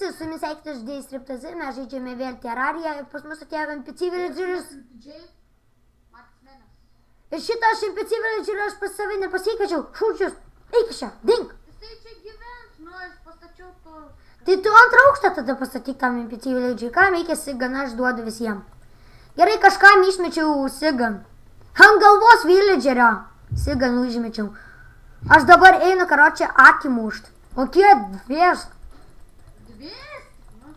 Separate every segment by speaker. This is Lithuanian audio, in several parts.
Speaker 1: visi, su jumis eikite žaidėjais Riptazi, mes žaidžiame vėl Terrariją ir pas mus atėjo NPC villageris. Ir šitą aš NPC villagerį aš pas savai nepasikviečiau, šūdžius, eik iš čia, dink.
Speaker 2: Jisai čia gyvens, nu aš pastačiau to...
Speaker 1: Tai tu antrą aukštą tada pastatyk tam NPC villageriui, kam reikia Sigan, aš duodu visiems. Gerai, kažkam išmečiau Sigan. Ant galvos villagerio Sigan užmečiau. Aš dabar einu, karočią, akį mušt. Kokie dvies?
Speaker 2: Dvies? Nu.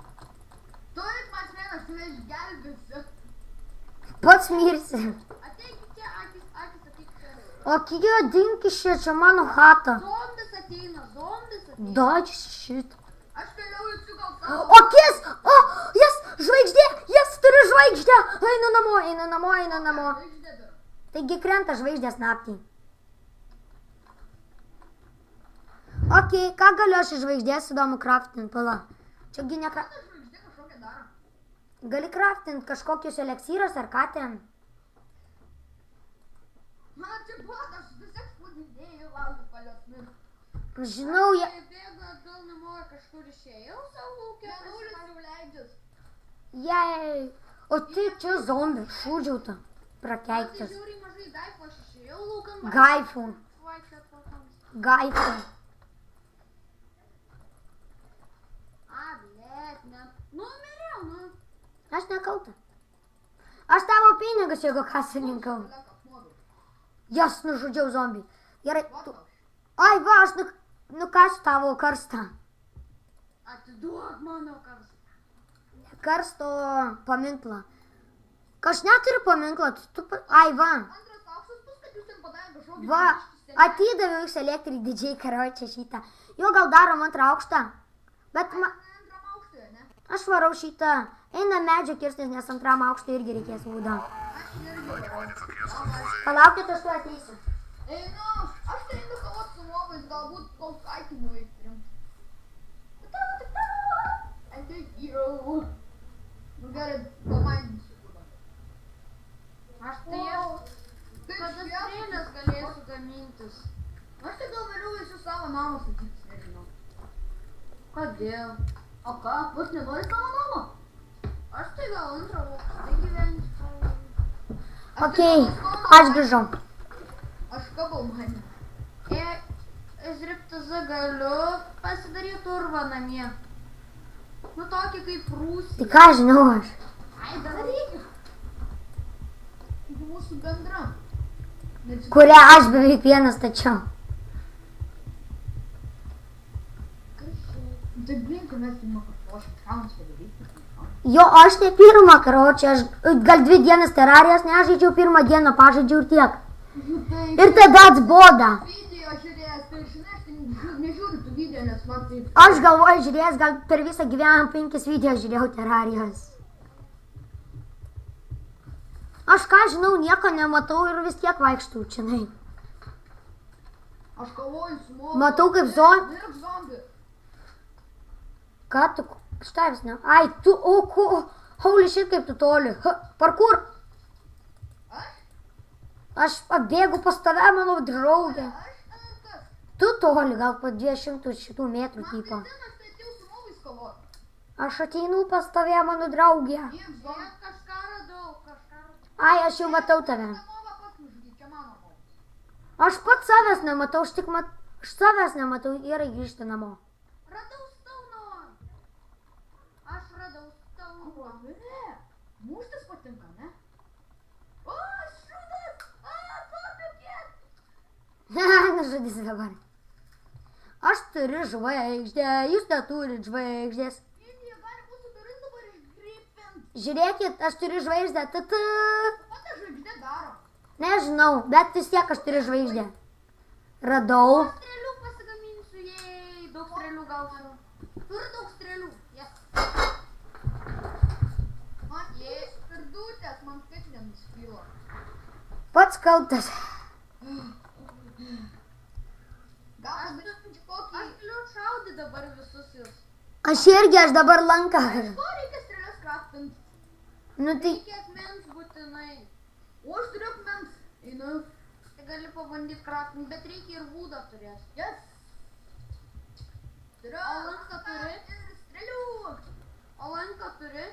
Speaker 2: Tu eik, Maksmenas, tu išgelbėsi.
Speaker 1: Pats mirsi.
Speaker 2: Ateikite, akis ateikite.
Speaker 1: O kiek dink iš čia mano chata.
Speaker 2: Zombis ateina.
Speaker 1: Dodž šit.
Speaker 2: Aš keliauju su gal savo.
Speaker 1: O kis! O, jas, žvaigždė! Jas turi žvaigždę! Einu namo. Taigi krenta žvaigždės naktį. Ok, ką galiu aš iš žvaigždės įdomu kraftint, pala. Čiagi ne kraftint.
Speaker 2: Žvaigždė kažkokią daro.
Speaker 1: Gali kraftint kažkokius eleksyras ar ką ten?
Speaker 2: Man atsibodo, aš vis ekspudinėjau laukiu paliosmis.
Speaker 1: Žinau,
Speaker 2: Bėga atgal namo, kažkur išėjau savo laukia. Mėnulis jau leidžias.
Speaker 1: jei. O tai čia zombi, šūdžiauta. Prakeiktas.
Speaker 2: Žiūri mažai daifų, aš išėjau laukan.
Speaker 1: Gaifų.
Speaker 2: Vaikščiot po tam.
Speaker 1: Gaifų.
Speaker 2: Blėt, ne. Numeriau, nu.
Speaker 1: Aš nekalta. Aš tavo pinigus, jeigu ką surinkau. Jas nužudžiau zombį. Gerai, tu... Ai, va, aš nukasiu tavo karstą.
Speaker 2: Atiduok mano karstą.
Speaker 1: Karsto paminklą. Aš neturiu paminklą, tu... Ai, va.
Speaker 2: Antras aukštas bus, kad jūs ten padarė kažkokį...
Speaker 1: Va, atidaviau iš elektrik didžiai karočią šitą. Jo gal darom antrą aukštą. Bet ma...
Speaker 2: Antram aukštui, ne?
Speaker 1: Aš varau šitą. Eina medžio kirstis, nes antram aukštui irgi reikės būdą.
Speaker 2: Aš irgi varau.
Speaker 1: Palaukit, aš tu ateisiu.
Speaker 2: Einu, aš tai einu kovot su mobais, galbūt koks aitimų įtrim. Ateik, hero. Nu gerai, pamaininsiu tada.
Speaker 3: Aš tai kada strėlės galėsiu gamintis.
Speaker 2: Aš tai gal vėliau eisiu savo namą statytis, nežinau.
Speaker 3: Kodėl?
Speaker 2: O ką, pats nenori savo namą?
Speaker 3: Aš tai gal antrą aukštą gyvensiu.
Speaker 1: Okei, aš grįžau.
Speaker 2: Aš kabau mane.
Speaker 3: Iš Riptazi galiu pasidaryti urvą namie. Nu tokį kaip Rūsį.
Speaker 1: Tai ką žinau aš?
Speaker 2: Ai, daryk. Taigi mūsų bendra.
Speaker 1: Kurią aš beveik vienas tačiau.
Speaker 2: Tai blinkai mes pirmą kartą šaunas padaryti.
Speaker 1: Jo, aš ne pirmą karočią, aš gal 2 dienas Terrarijos nežaidžiau, pirmą dieną pažaidžiau ir tiek. Ir tada atsboda.
Speaker 2: Video žiūrėjęs, tai žinai, aš nežiūriu tų video, nes man taip...
Speaker 1: Aš galvoju žiūrėjęs, gal per visą gyvenimą 5 video žiūrėjau Terrarijos. Aš ką žinau, nieko nematau ir vis tiek vaikštau čionai.
Speaker 2: Aš kovoju su mobu.
Speaker 1: Matau kaip zombi.
Speaker 2: Mirk zombi.
Speaker 1: Ką tu, štai ne? Ai, tu, holy shit, kaip tu toli. Parkur.
Speaker 2: Aš?
Speaker 1: Aš pabėgu pas tave, mano draugė.
Speaker 2: Aš kas?
Speaker 1: Tu toli, gal po 200 šitų metrų tipo.
Speaker 2: Man tai aš tai atėjau su mobais kovoti.
Speaker 1: Aš ateinu pas tave, mano draugė.
Speaker 2: Mirk zombi.
Speaker 3: Kažką radau.
Speaker 1: Ai, aš jau matau tave.
Speaker 2: Ta moba pats nužudė, čia mano moba.
Speaker 1: Aš pats savęs nematau, aš savęs nematau, gerai grįžti namo.
Speaker 3: Radau stauną. Aš radau stauną.
Speaker 2: Ne, muštis patinka, ne? O, šūdas! Papiukėt!
Speaker 1: Nužudys dabar. Aš turiu žvaigždę, jūs neturit žvaigždės.
Speaker 2: Indija gali mūsų duris dabar išgripint.
Speaker 1: Žiūrėkit, aš turiu žvaigždę.
Speaker 2: Ką ta žvaigždė daro?
Speaker 1: Nežinau, bet vis tiek aš turiu žvaigždę. Radau.
Speaker 3: Strėlių pasigaminsiu, jei daug strėlių gausiu.
Speaker 2: Turi daug strėlių.
Speaker 3: Yes.
Speaker 2: Man skirdutės, man kaip nenuspylo.
Speaker 1: Pats kaltas.
Speaker 2: Gal aš darysiu kokį...
Speaker 3: Aš galiu šaudyti dabar visus jūs.
Speaker 1: Aš irgi, aš dabar lanką.
Speaker 2: Ko reikia strėlės kraftint?
Speaker 1: Nu tai,
Speaker 3: Reikia akmens būtinai.
Speaker 2: O aš turiu akmens. Einu.
Speaker 3: Tai gali pabandyti kraftinti, bet reikia ir būdą turėti.
Speaker 2: Yes. Turiu.
Speaker 3: O lanką turi?
Speaker 2: Ir strėlių.
Speaker 3: Alanką turi?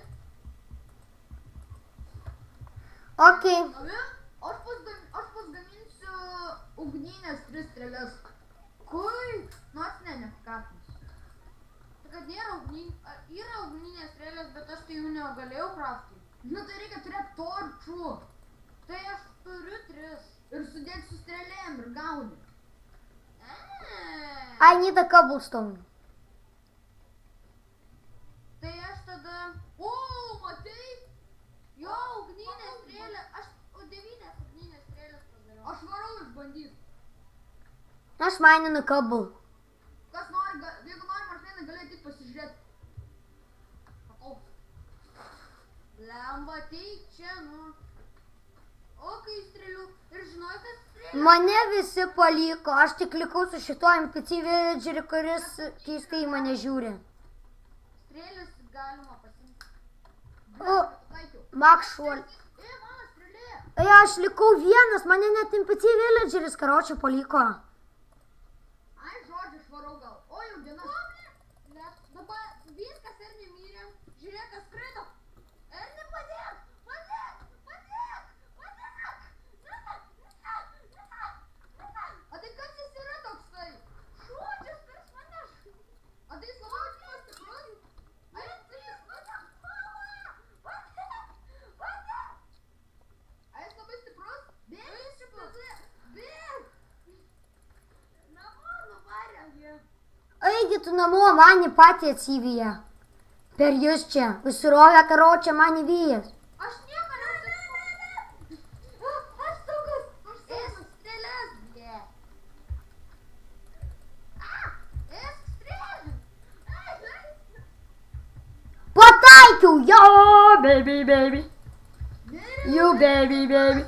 Speaker 1: Okei.
Speaker 2: Abi, aš pasgaminsiu ugninės 3 strėlės. Kui? Nors nepakapins.
Speaker 3: Tai kad yra ugninės strėlės, bet aš tai jų negalėjau kraftinti.
Speaker 2: Nu tai reikia turėti torčių.
Speaker 3: Tai aš turiu 3.
Speaker 2: Ir sudėti su strėlėm ir gaudyti.
Speaker 1: I need a cobblestone.
Speaker 3: Tai aš tada...
Speaker 2: O, matai?
Speaker 3: Jo, ugninė strėlė. Aš 9 ugninės strėlės padariau.
Speaker 2: Aš varau išbandyti.
Speaker 1: Aš mininu cobble.
Speaker 2: Kas nori, jeigu nori, Martynai, gali tik pasižiūrėti.
Speaker 3: O. Lemba, ateik čia, nu. O, kai strėlių. Ir žinoj, kad strėlė.
Speaker 1: Mane visi paliko, aš tik likau su šituo NPC villageriu, kuris keistai į mane žiūri.
Speaker 3: Strėlės galima pasimti.
Speaker 1: O,
Speaker 2: Taikiau.
Speaker 1: Makšuol.
Speaker 2: Mano strėlė.
Speaker 1: Aš likau vienas, mane net NPC villageris karočią paliko.
Speaker 2: Ai, žodžiu, aš varau gal. O, jau diena.
Speaker 3: Nes dabar viskas ir nemyrėm. Žiūrėk, kas skrido. Ir nepadėk.
Speaker 2: A tai kas jis yra toksai?
Speaker 3: Šūdžius, kuris mane.
Speaker 2: A tai jis labai stiprus? Ai, tai jis Ai, jis labai stiprus? Bėg!
Speaker 3: Namo nuvarė jie.
Speaker 1: Eigi tu namo, mane patį atsivyja. Per jūs čia, visurovę karočią mane vyjas.
Speaker 3: Aš nieko nesu. Aš saugus. Ėsk strėlės, blė. Ėsk strėlių.
Speaker 1: Pataikiau, jo, baby, baby. You baby, baby.